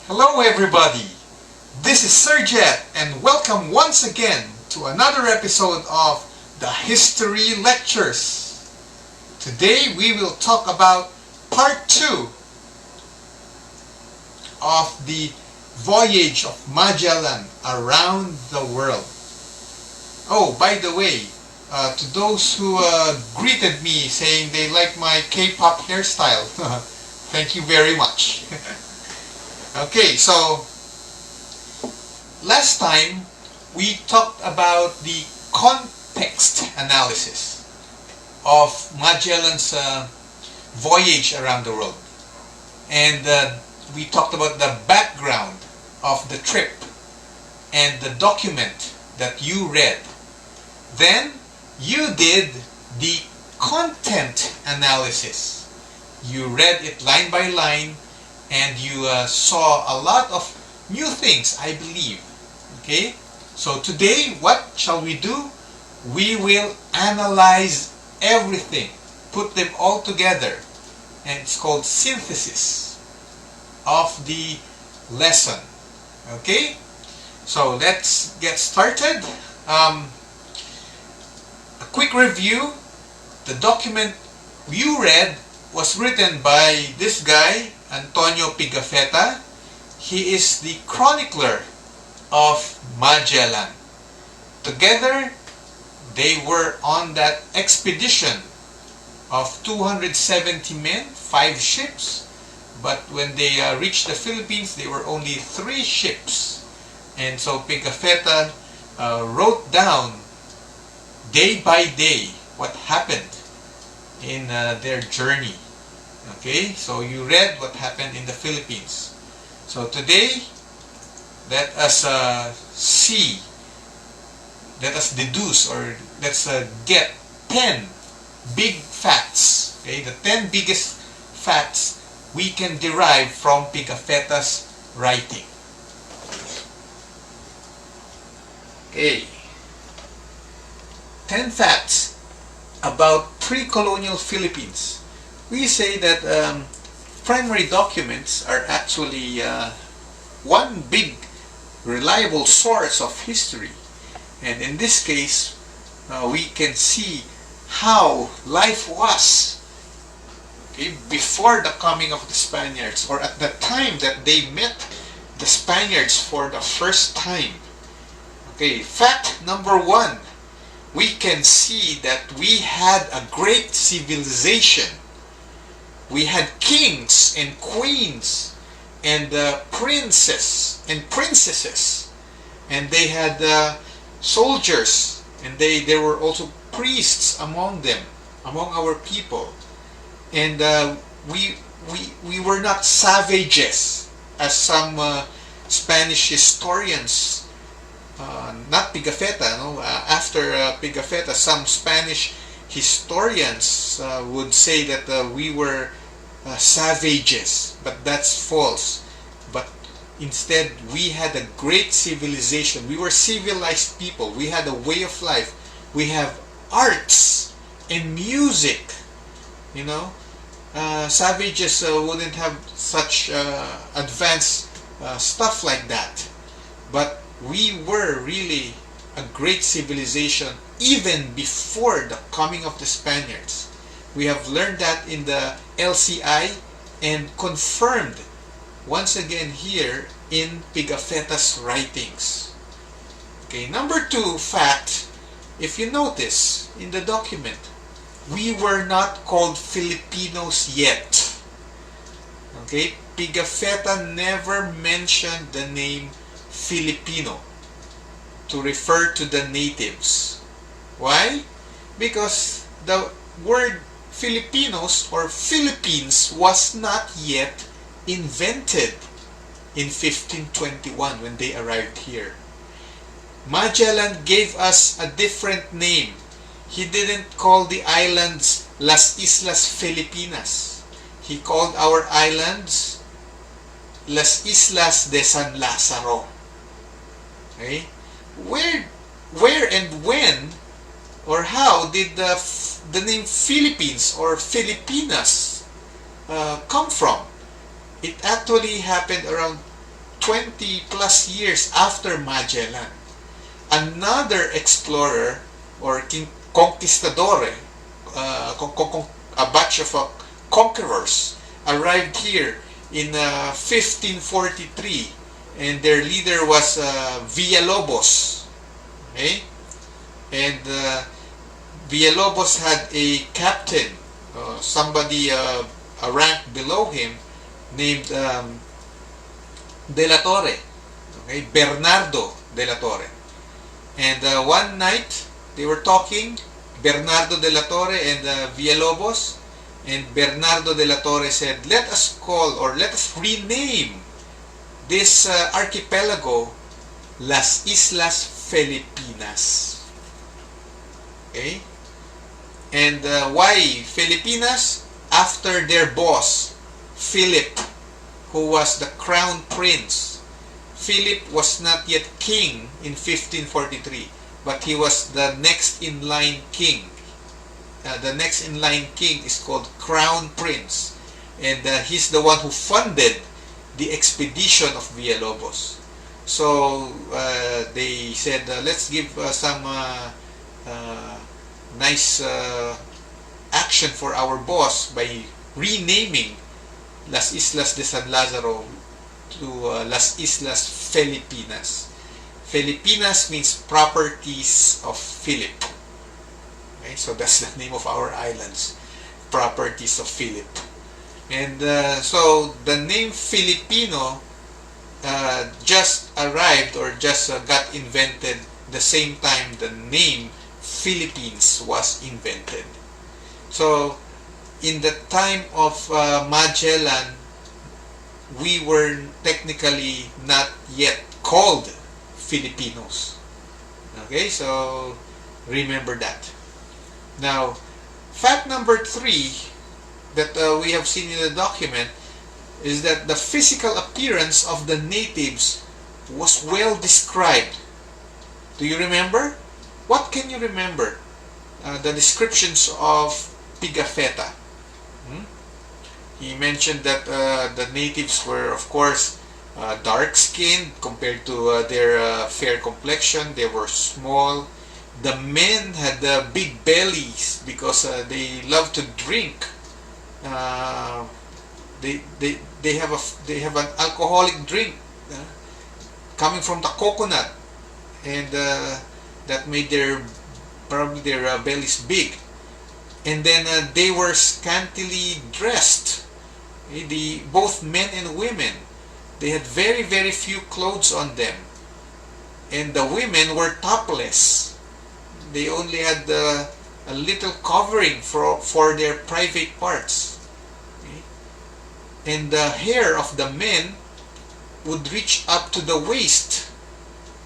Hello everybody, this is Sir Jet and welcome once again to another episode of the History Lectures. Today we will talk about part 2 of the Voyage of Magellan around the world. Oh, by the way, to those who greeted me saying they like my K-pop hairstyle, thank you very much. Okay, so last time we talked about the context analysis of Magellan's voyage around the world, and we talked about the background of the trip and the document that you read. Then you did the content analysis. You read it line by line and you saw a lot of new things, I believe. Okay, so today what shall we do? We will analyze everything, put them all together, and it's called synthesis of the lesson. Okay, so let's get started. A quick review. The document you read was written by this guy, Antonio Pigafetta. He is the chronicler of Magellan. Together, they were on that expedition of 270 men, 5 ships. But when they reached the Philippines, there were only 3 ships. And so Pigafetta wrote down day by day what happened in their journey. Okay, so you read what happened in the Philippines. So today, let us see, let us deduce, or let's get 10 big facts. Okay, the 10 biggest facts we can derive from Pigafetta's writing. Okay, 10 facts about pre-colonial Philippines. We say that primary documents are actually one big reliable source of history, and in this case we can see how life was, okay, before the coming of the Spaniards, or at the time that they met the Spaniards for the first time. Okay, fact number 1, we can see that we had a great civilization. We had kings and queens and princes and princesses, and they had soldiers, and there were also priests among them, among our people. And we were not savages, as some Spanish historians, not Pigafetta, no? After Pigafetta, some Spanish historians would say that we were savages, but that's false. But instead, we had a great civilization. We were civilized people. We had a way of life. We have arts and music. You know, savages wouldn't have such advanced stuff like that. But we were really a great civilization even before the coming of the Spaniards. We have learned that in the LCI and confirmed once again here in Pigafetta's writings. Okay, number 2 fact, if you notice in the document, we were not called Filipinos yet. Okay, Pigafetta never mentioned the name Filipino to refer to the natives. Why? Because the word Filipinos or Philippines was not yet invented in 1521 when they arrived here. Magellan gave us a different name. He didn't call the islands Las Islas Filipinas. He called our islands Las Islas de San Lázaro. Okay? Where and when or how did the name Philippines or Filipinas come from? It actually happened around 20 plus years after Magellan, another explorer or conquistador, a batch of conquerors arrived here in 1543, and their leader was Villalobos. Okay? And Villalobos had a captain, somebody a rank below him, named De la Torre, okay? Bernardo de la Torre. And one night they were talking, Bernardo de la Torre and Villalobos, and Bernardo de la Torre said, let us call, or let us rename this archipelago Las Islas Filipinas. Okay? And why Filipinas? After their boss, Philip, who was the crown prince. Philip was not yet king in 1543, but he was the next in line king. The next in line king is called crown prince, and he's the one who funded the expedition of Villalobos. So they said, let's give some nice action for our boss by renaming Las Islas de San Lazaro to Las Islas Filipinas. Filipinas means properties of Philip. Okay, so that's the name of our islands, properties of Philip. And so the name Filipino just arrived, or just got invented the same time the name Philippines was invented. So in the time of Magellan, we were technically not yet called Filipinos. Okay, so remember that. Now, fact number 3 that we have seen in the document is that the physical appearance of the natives was well described. Do you remember? What can you remember? The descriptions of Pigafetta. He mentioned that the natives were, of course, dark-skinned compared to their fair complexion. They were small. The men had big bellies because they love to drink. They have an alcoholic drink coming from the coconut, and that made probably their bellies big. And then they were scantily dressed. Both men and women, they had very, very few clothes on them, and the women were topless. They only had a little covering for their private parts. Okay? And the hair of the men would reach up to the waist,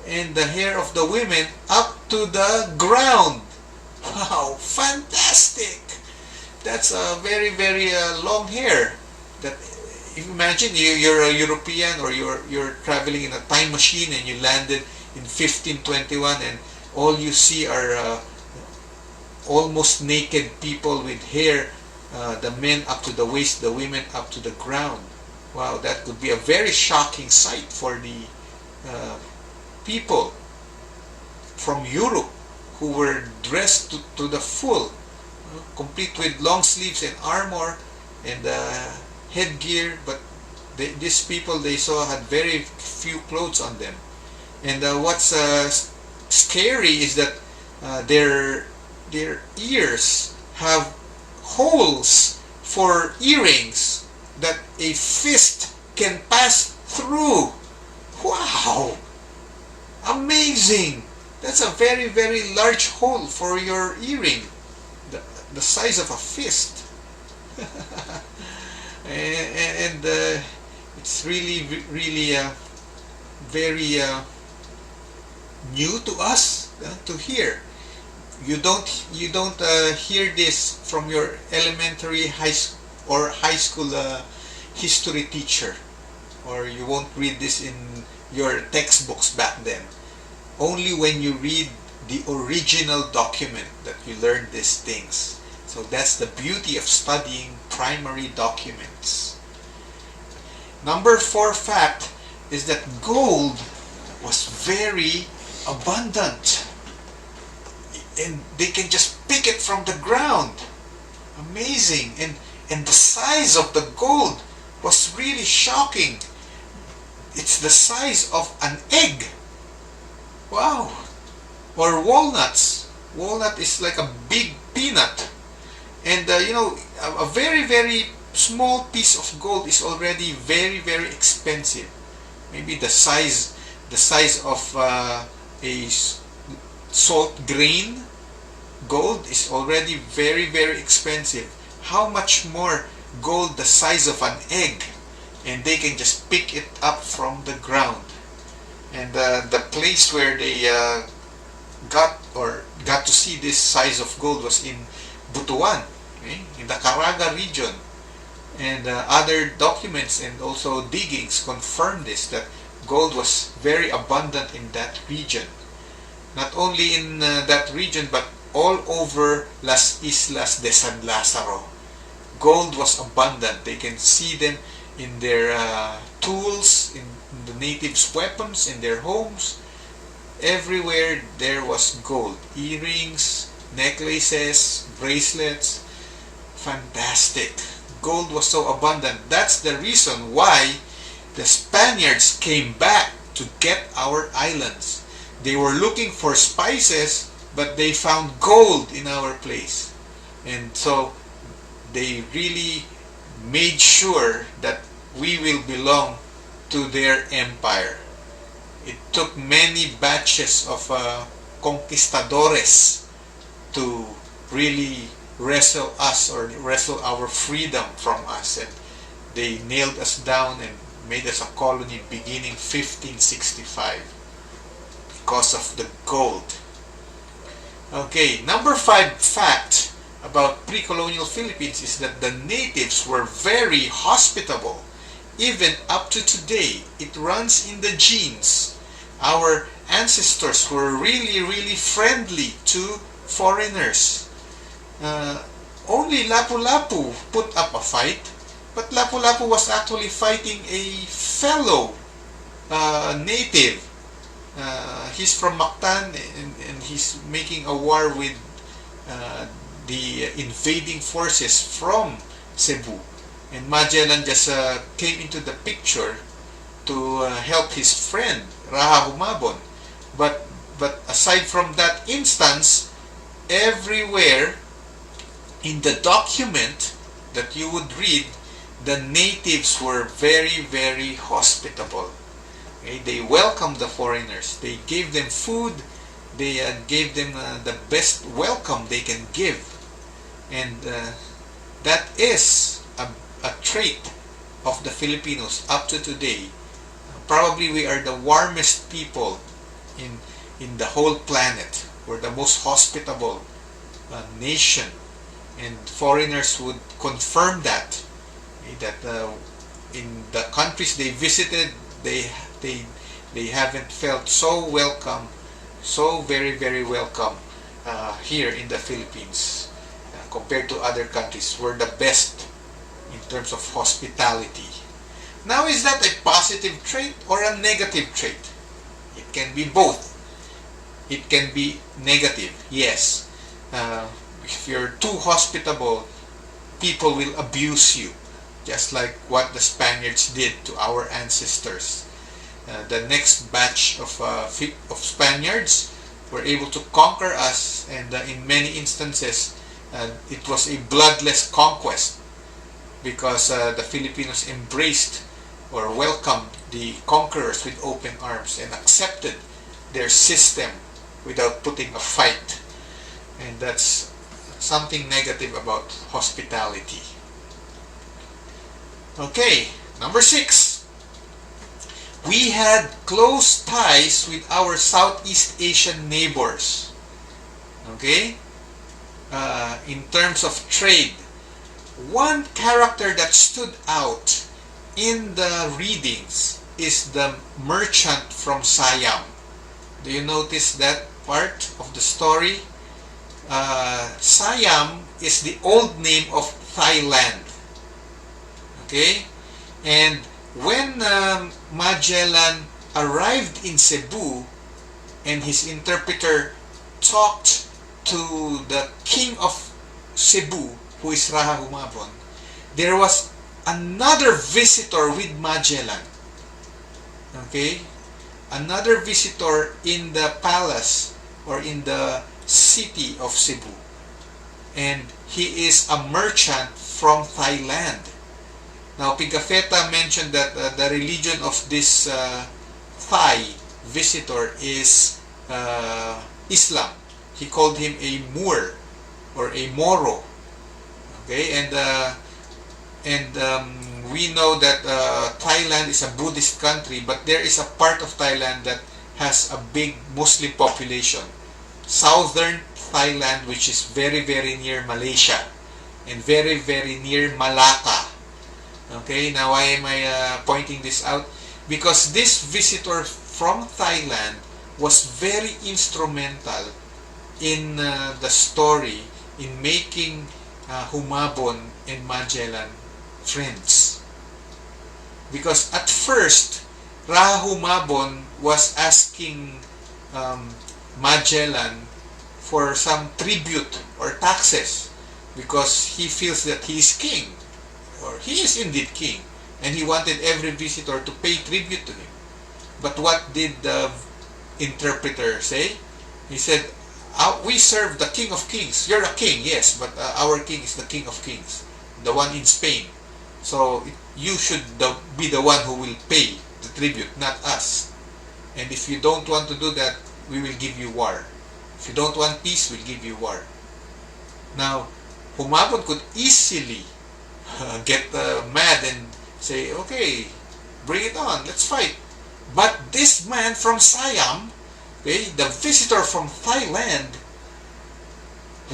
and the hair of the women up to the ground. Wow, fantastic! That's a very, very long hair. That, if you imagine you're a European, or you're traveling in a time machine and you landed in 1521, and all you see are almost naked people with hair, the men up to the waist, the women up to the ground. Wow, that could be a very shocking sight for the people from Europe who were dressed to the full, complete with long sleeves and armor and headgear, but these people they saw had very few clothes on them. And what's scary is that their ears have holes for earrings that a fist can pass through. Wow! Amazing! That's a very, very large hole for your earring, the size of a fist. and it's really, really very new to us to hear. You don't hear this from your elementary, high school history teacher, or you won't read this in your textbooks back then. Only when you read the original document that you learn these things. So that's the beauty of studying primary documents. Number 4 fact, is that gold was very abundant, and they can just pick it from the ground. Amazing. And the size of the gold was really shocking. It's the size of an egg. Wow. Or walnuts. Walnut is like a big peanut. And a very, very small piece of gold is already very, very expensive. Maybe the size of a salt grain gold is already very, very expensive. How much more gold the size of an egg? And they can just pick it up from the ground. And the place where they got to see this size of gold was in Butuan, okay? In the Caraga region. And other documents and also diggings confirm this, that gold was very abundant in that region. Not only in that region, but all over Las Islas de San Lázaro. Gold was abundant. They can see them in their tools, in the natives' weapons, in their homes. Everywhere there was gold. Earrings, necklaces, bracelets. Fantastic. Gold was so abundant. That's the reason why the Spaniards came back to get our islands. They were looking for spices, but they found gold in our place. And so they really made sure that we will belong to their empire. It took many batches of conquistadores to really wrestle us, or wrestle our freedom from us, and they nailed us down and made us a colony beginning 1565 because of the gold. Okay, number 5 fact about pre-colonial Philippines is that the natives were very hospitable. Even up to today, it runs in the genes. Our ancestors were really, really friendly to foreigners. Only Lapu-Lapu put up a fight, but Lapu-Lapu was actually fighting a fellow native. He's from Mactan, and he's making a war with the invading forces from Cebu. And Magellan just came into the picture to help his friend Raha Humabon. But aside from that instance, everywhere in the document that you would read, the natives were very, very hospitable. Okay? They welcomed the foreigners. They gave them food. They gave them the best welcome they can give. And that is a trait of the Filipinos up to today. Probably we are the warmest people in the whole planet. We're the most hospitable nation. And foreigners would confirm that. That in the countries they visited, they haven't felt so welcome, so very, very welcome here in the Philippines compared to other countries. We're the best in terms of hospitality. Now, is that a positive trait or a negative trait? It can be both. It can be negative, yes. If you're too hospitable, people will abuse you, just like what the Spaniards did to our ancestors. The next batch of Spaniards were able to conquer us, and in many instances, it was a bloodless conquest, because the Filipinos embraced or welcomed the conquerors with open arms and accepted their system without putting a fight. And that's something negative about hospitality. Okay, number 6. We had close ties with our Southeast Asian neighbors. Okay? In terms of trade, one character that stood out in the readings is the merchant from Siam. Do you notice that part of the story? Siam is the old name of Thailand. Okay? And When Magellan arrived in Cebu and his interpreter talked to the king of Cebu, who is Raha Humabon, there was another visitor with Magellan. Okay? Another visitor in the palace or in the city of Cebu. And he is a merchant from Thailand. Now, Pigafetta mentioned that the religion of this Thai visitor is Islam. He called him a Moor or a Moro. Okay, and we know that Thailand is a Buddhist country, but there is a part of Thailand that has a big Muslim population. Southern Thailand, which is very, very near Malaysia and very, very near Malacca. Okay, now why am I pointing this out? Because this visitor from Thailand was very instrumental in the story in making Humabon and Magellan friends. Because at first, Humabon was asking Magellan for some tribute or taxes because he feels that he is king, or he is indeed king, and he wanted every visitor to pay tribute to him. But what did the interpreter say? He said, we serve the King of Kings. You're a king, yes, but our king is the King of Kings, the one in Spain. So you should be the one who will pay the tribute, not us. And if you don't want to do that, we will give you war. If you don't want peace, we'll give you war. Now, Humabon could easily get mad and say, okay, bring it on, let's fight. But this man from Siam, okay, the visitor from Thailand,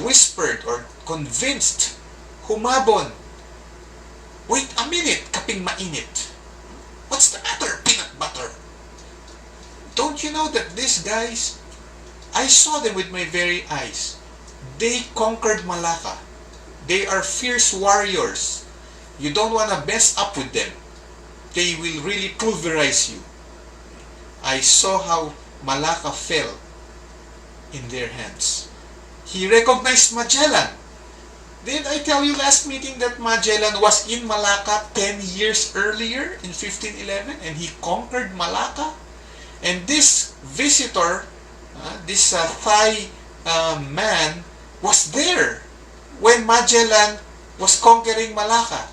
whispered or convinced Humabon, wait a minute, kaping mainit. What's the matter, peanut butter? Don't you know that these guys, I saw them with my very eyes. They conquered Malacca. They are fierce warriors. You don't want to mess up with them. They will really pulverize you. I saw how Malacca fell in their hands. He recognized Magellan. Did I tell you last meeting that Magellan was in Malacca 10 years earlier in 1511 and he conquered Malacca? And this visitor, this Thai man, was there when Magellan was conquering Malacca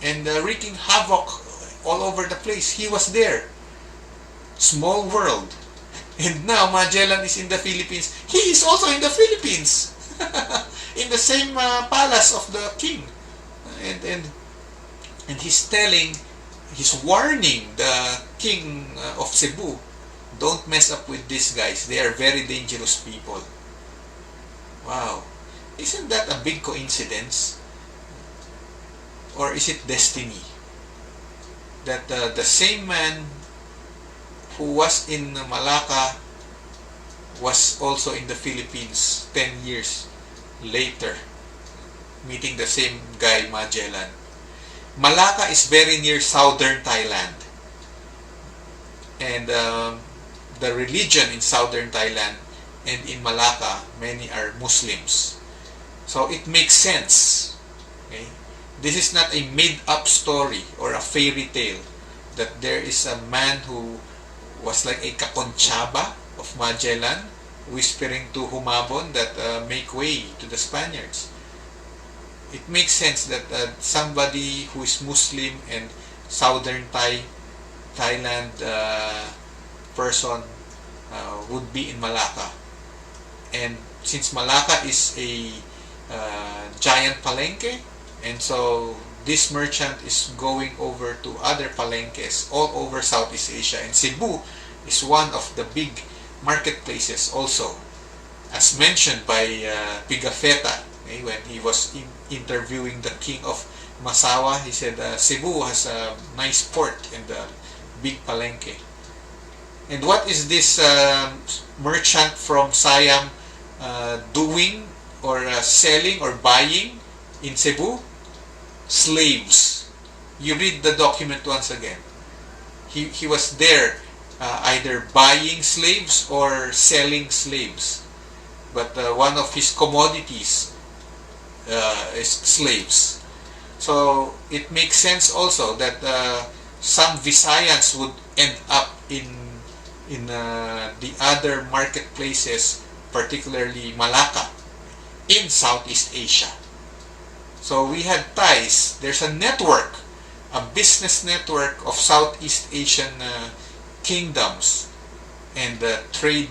and wreaking havoc all over the place. He was there. Small world. And now Magellan is in the Philippines. He is also in the Philippines. In the same palace of the king. And he's warning the king of Cebu, don't mess up with these guys. They are very dangerous people. Wow. Isn't that a big coincidence? Or is it destiny? That the same man who was in Malacca was also in the Philippines 10 years later, meeting the same guy, Magellan. Malacca is very near southern Thailand. And the religion in southern Thailand and in Malacca, many are Muslims. So it makes sense. Okay? This is not a made-up story or a fairy tale that there is a man who was like a kakonchaba of Magellan whispering to Humabon that make way to the Spaniards. It makes sense that somebody who is Muslim and southern Thailand person would be in Malacca. And since Malacca is a giant palengke, and so this merchant is going over to other palenques all over Southeast Asia, and Cebu is one of the big marketplaces also, as mentioned by Pigafetta, when he was interviewing the king of Masawa. He said Cebu has a nice port and a big palenque. And what is this merchant from Siam doing or selling or buying in Cebu? Slaves. you read the document once again. He was there either buying slaves or selling slaves. But one of his commodities is slaves. So it makes sense also that some Visayans would end up in the other marketplaces, particularly Malacca, in Southeast Asia. So we had ties. There's a network, a business network of Southeast Asian kingdoms and trade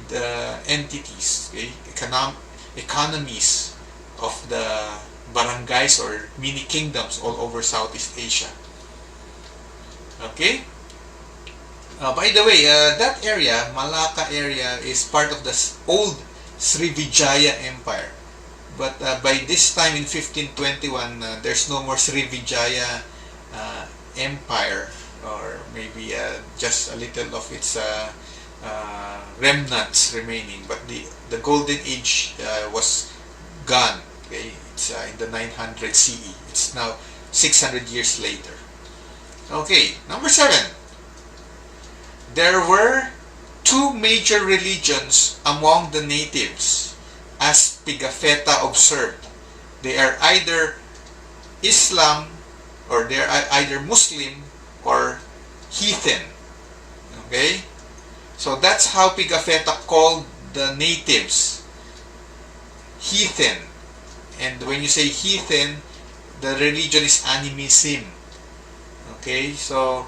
entities, okay? Economies of the barangays or mini kingdoms all over Southeast Asia. Okay? By the way, that area, Malacca area, is part of the old Srivijaya Empire. But by this time in 1521, there's no more Srivijaya Empire, or maybe just a little of its remnants remaining. But the golden age was gone. Okay, it's in the 900 CE. It's now 600 years later. Okay, number 7. There were two major religions among the natives, as Pigafetta observed. They are either Islam, or they are either Muslim or heathen. Okay? So that's how Pigafetta called the natives, heathen. And when you say heathen, the religion is animism. Okay? So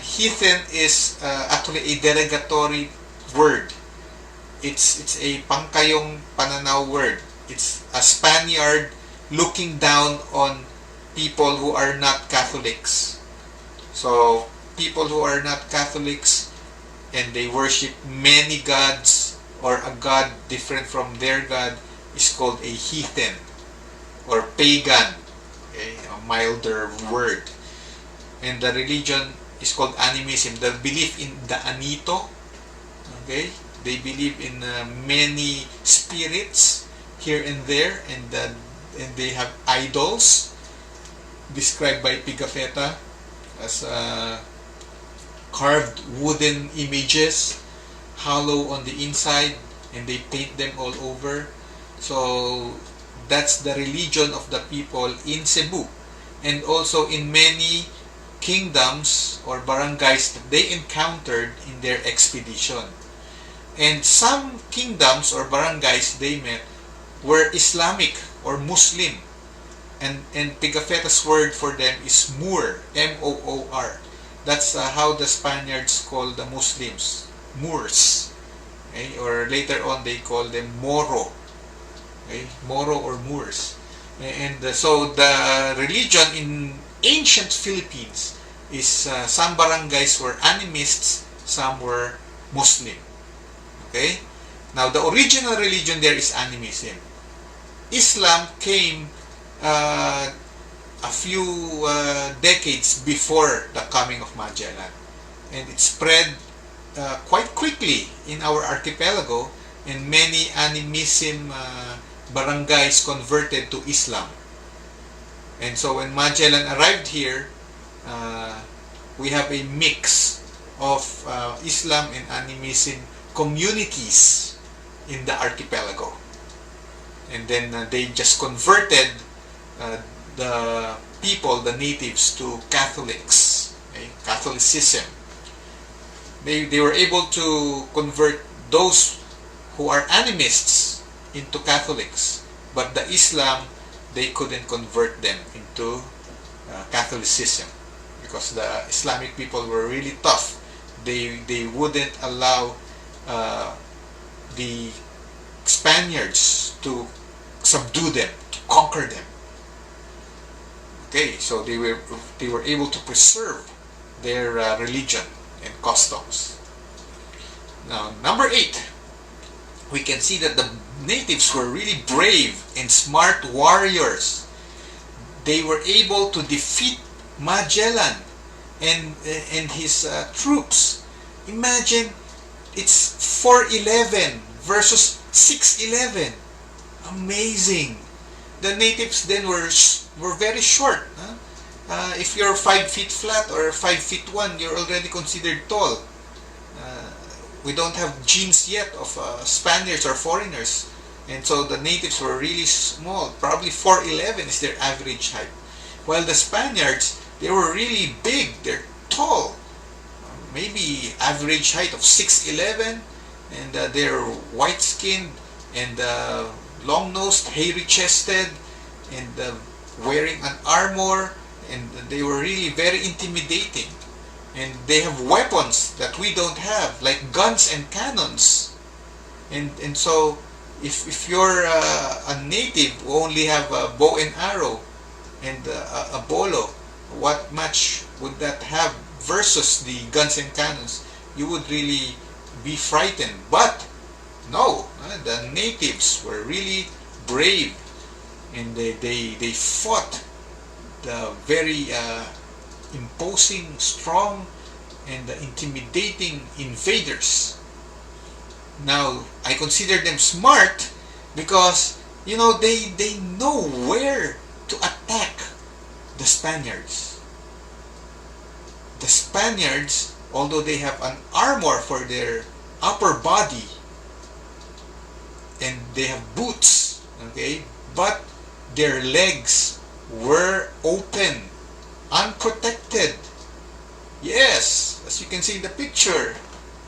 heathen is actually a derogatory word. It's a pangkayong pananaw word. It's a Spaniard looking down on people who are not Catholics. So people who are not Catholics and they worship many gods or a god different from their god is called a heathen or pagan, okay, a milder word. And the religion is called animism, the belief in the anito. Okay, they believe in many spirits here and there, and they have idols described by Pigafetta as carved wooden images, hollow on the inside, and they paint them all over. So that's the religion of the people in Cebu, and also in many kingdoms or barangays that they encountered in their expedition. And some kingdoms or barangays they met were Islamic or Muslim, and Pigafetta's word for them is Moor, M-O-O-R. That's how the Spaniards call the Muslims, Moors. Okay? Or later on they call them Moro, okay? Moro or Moors. And so the religion in ancient Philippines is some barangays were animists, some were Muslim. Okay? Now the original religion there is animism. Islam came a few decades before the coming of Magellan, and it spread quite quickly in our archipelago, and many animism barangays converted to Islam. And so when Magellan arrived here, we have a mix of Islam and animism communities in the archipelago. And then they just converted the people, the natives, to Catholics, okay? Catholicism. They were able to convert those who are animists into Catholics, but the Islam, they couldn't convert them into Catholicism because the Islamic people were really tough. They wouldn't allow the Spaniards to subdue them, to conquer them. Okay, so they were able to preserve their religion and customs. Now, number 8, we can see that the natives were really brave and smart warriors. They were able to defeat Magellan and his troops. Imagine, it's 411 versus 611. Amazing. The natives then were very short. If you're 5 feet flat or 5 feet 1, you're already considered tall. Uh, we don't have genes yet of Spaniards or foreigners. And so the natives were really small. Probably 4'11" is their average height. While the Spaniards, they were really big. They're tall. Maybe average height of 6'11", and they're white-skinned and long-nosed, hairy-chested, and wearing an armor, and they were really very intimidating. And they have weapons that we don't have, like guns and cannons. And so if you're a native who only have a bow and arrow and a bolo, what match would that have versus the guns and cannons? You would really be frightened. But no, the natives were really brave, and they fought the very imposing, strong, and intimidating invaders. Now, I consider them smart because, you know, they know where to attack the Spaniards. The Spaniards, although they have an armor for their upper body and they have boots, okay, but their legs were open, unprotected. Yes, as you can see in the picture,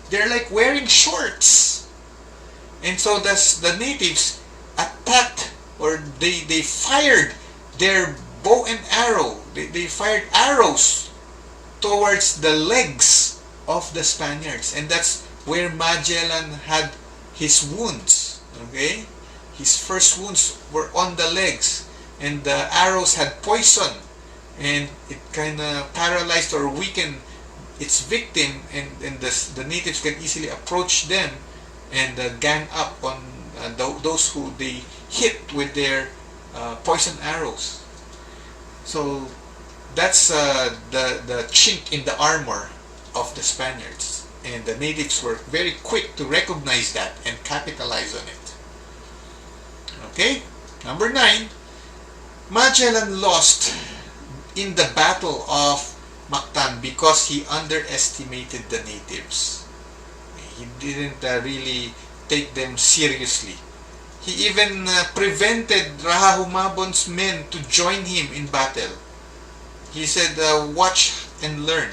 they're like wearing shorts. And so the natives attacked, or they fired their bow and arrow. They fired arrows towards the legs of the Spaniards. And that's where Magellan had his wounds. Okay? His first wounds were on the legs. And the arrows had poison. And it kind of paralyzed or weakened its victim, and the natives can easily approach them and gang up on those who they hit with their poison arrows. So that's the chink in the armor of the Spaniards, and the natives were very quick to recognize that and capitalize on it. Okay, number 9, Magellan lost in the Battle of Mactan because he underestimated the natives. He didn't really take them seriously. He even prevented Rahahumabon's men to join him in battle. He said, watch and learn.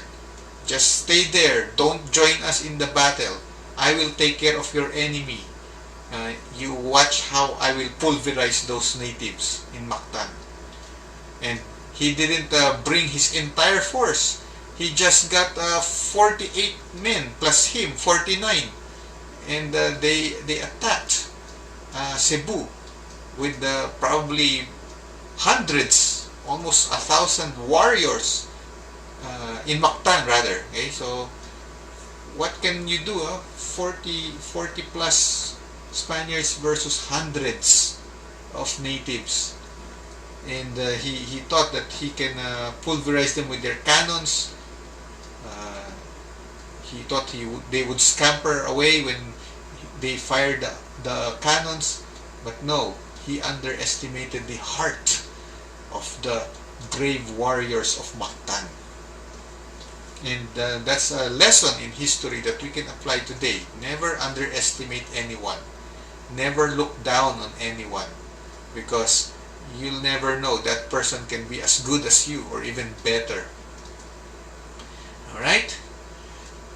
Just stay there. Don't join us in the battle. I will take care of your enemy. You watch how I will pulverize those natives in Mactan. And he didn't bring his entire force. He just got 48 men plus him, 49. And they attacked Cebu with probably hundreds, almost 1,000 warriors in Mactan rather. Okay, so what can you do? 40 plus Spaniards versus hundreds of natives. And he thought that he can pulverize them with their cannons. He thought they would scamper away when they fired the cannons, but no, he underestimated the heart of the brave warriors of Mactan. And that's a lesson in history that we can apply today. Never underestimate anyone. Never look down on anyone, because you'll never know, that person can be as good as you or even better. Alright?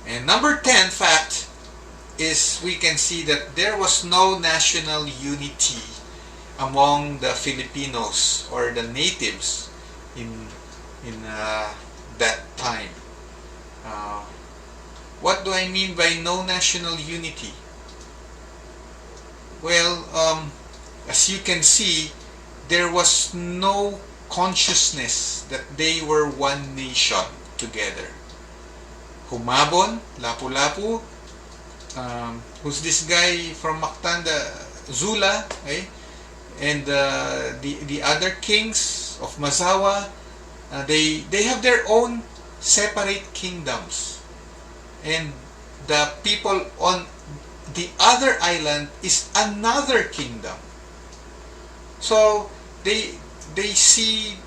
And number 10 fact is, we can see that there was no national unity among the Filipinos or the natives in that time. What do I mean by no national unity? Well, as you can see, there was no consciousness that they were one nation together. Humabon, Lapu-Lapu, who's this guy from Mactan, Zula, okay? And the other kings of Mazawa, they have their own separate kingdoms. And the people on the other island is another kingdom. So they see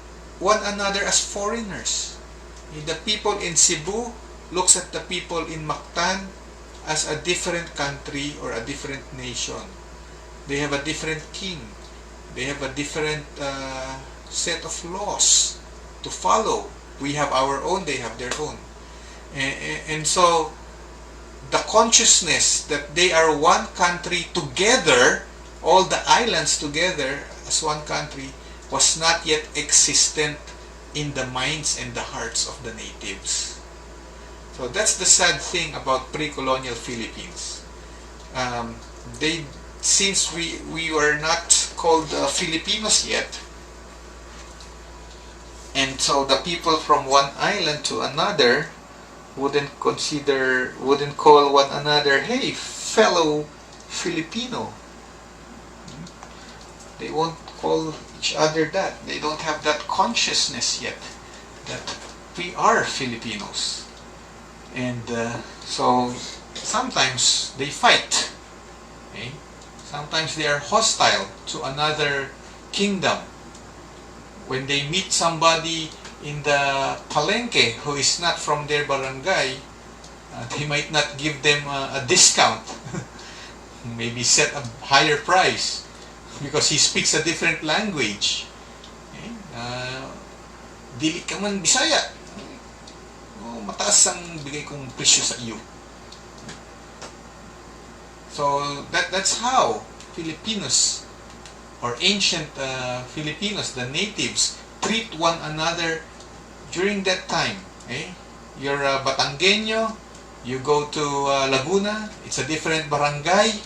one another as foreigners. The people in Cebu looks at the people in Mactan as a different country or a different nation. They have a different king. They have a different set of laws to follow. We have our own, they have their own. And so the consciousness that they are one country together, all the islands together as one country, was not yet existent in the minds and the hearts of the natives. So that's the sad thing about pre-colonial Philippines. Since we were not called Filipinos yet, and so the people from one island to another wouldn't call one another, hey, fellow Filipino. They won't call each other that. They don't have that consciousness yet that we are Filipinos. And so sometimes they fight. Okay? Sometimes they are hostile to another kingdom. When they meet somebody in the palengke who is not from their barangay, they might not give them a discount. Maybe set a higher price because he speaks a different language. Okay? Dili ka man Bisaya. Mataas ang bigay kong presyo sa iyo. So that's how Filipinos or ancient Filipinos, the natives, treat one another during that time. Okay? You're a Batanggenyo, you go to Laguna, it's a different barangay.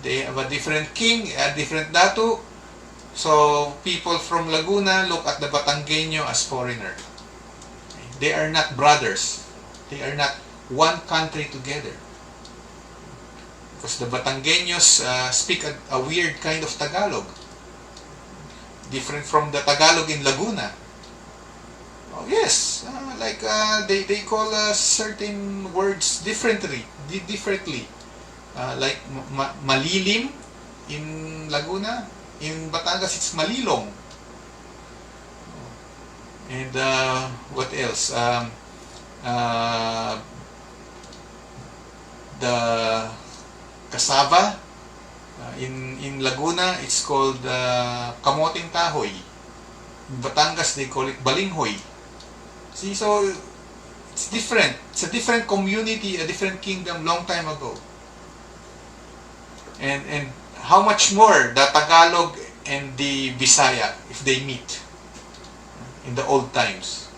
They have a different king, a different datu. So people from Laguna look at the Batanggenyo as foreigner. They are not brothers. They are not one country together. Because the Batanggenyos speak a weird kind of Tagalog. Different from the Tagalog in Laguna. Oh, yes, they call certain words differently. Like malilim in Laguna. In Batangas, it's malilong. And what else? The cassava in Laguna, it's called kamoting kahoy. In Batangas, they call it balinghoy. See, so it's different. It's a different community, a different kingdom long time ago. And how much more the Tagalog and the Bisaya if they meet in the old times.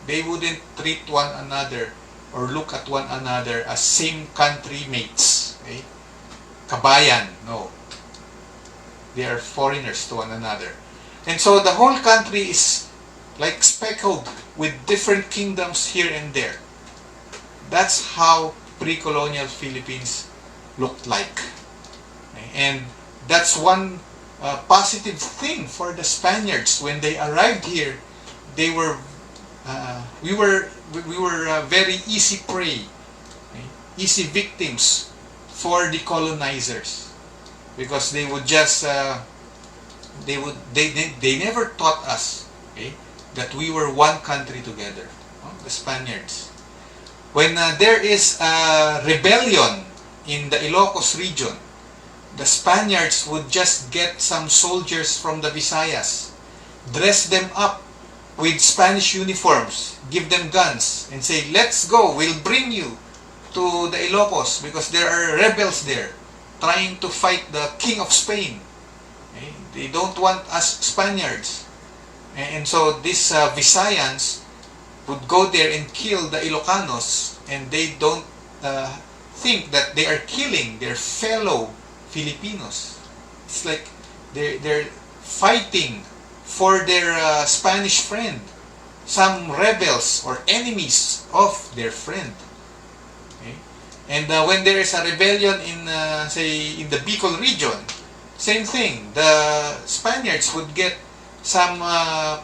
They wouldn't treat one another or look at one another as same country mates. Okay? Kabayan, no. They are foreigners to one another. And so the whole country is like speckled with different kingdoms here and there. That's how pre-colonial Philippines looked like. Okay? And that's one positive thing for the Spaniards when they arrived here. We were very easy prey, okay? Easy victims for the colonizers, because they would just they never taught us, okay, that we were one country together. The Spaniards, when there is a rebellion in the Ilocos region, the Spaniards would just get some soldiers from the Visayas, dress them up with Spanish uniforms, give them guns, and say, let's go, we'll bring you to the Ilocos because there are rebels there trying to fight the King of Spain. Okay? They don't want us Spaniards. And so these Visayans would go there and kill the Ilocanos, and they don't think that they are killing their fellow Filipinos. It's like they're fighting for their Spanish friend, some rebels or enemies of their friend. Okay? And when there is a rebellion in, say, in the Bicol region, same thing. The Spaniards would get some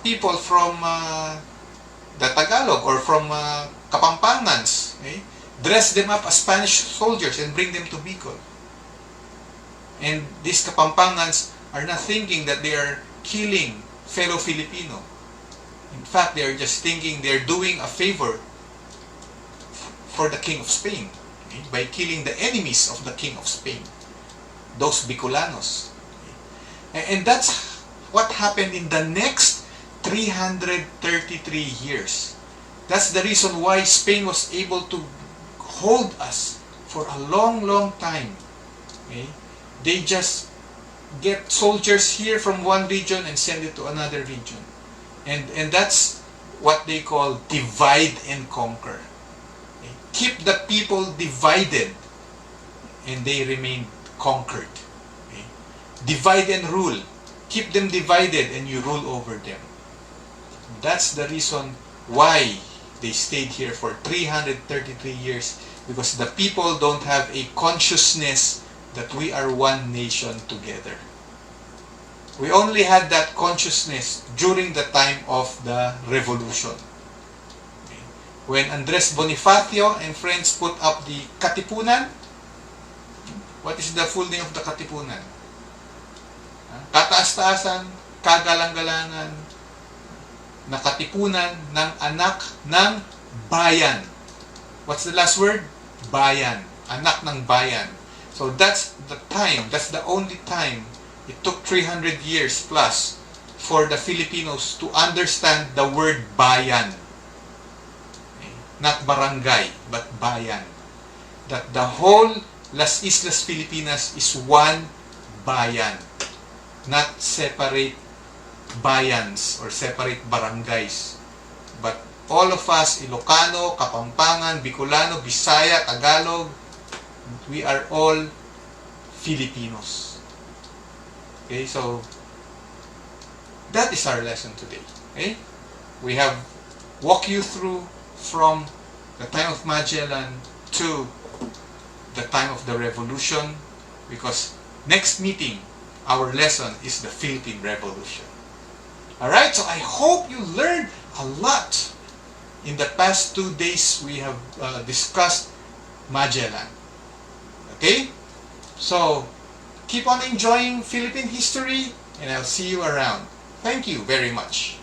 people from the Tagalog or from Kapampangans, okay? Dress them up as Spanish soldiers and bring them to Bicol. And these Kapampangans are not thinking that they are killing fellow Filipino. In fact, they're just thinking they're doing a favor for the King of Spain, okay, by killing the enemies of the King of Spain, those Bicolanos. Okay. And that's what happened in the next 333 years. That's the reason why Spain was able to hold us for a long, long time. Okay? They just get soldiers here from one region and send it to another region. And that's what they call divide and conquer. Okay? Keep the people divided and they remain conquered. Okay? Divide and rule. Keep them divided and you rule over them. That's the reason why they stayed here for 333 years, because the people don't have a consciousness that we are one nation together. We only had that consciousness during the time of the revolution. Okay. When Andres Bonifacio and friends put up the Katipunan, what is the full name of the Katipunan? Kataas-taasan, kagalang-galangan, na katipunan ng anak ng bayan. What's the last word? Bayan. Anak ng bayan. So that's the time, that's the only time it took 300 years plus for the Filipinos to understand the word bayan. Okay. Not barangay, but bayan. That the whole Las Islas Filipinas is one bayan. Not separate bayans or separate barangays, but all of us, Ilocano, Kapampangan, Bicolano, Bisaya, Tagalog, we are all Filipinos. Okay, so that is our lesson today. Okay, we have walked you through from the time of Magellan to the time of the revolution, because next meeting our lesson is the Philippine Revolution. Alright, so I hope you learned a lot. In the past 2 days, we have discussed Magellan. Okay? So, keep on enjoying Philippine history, and I'll see you around. Thank you very much.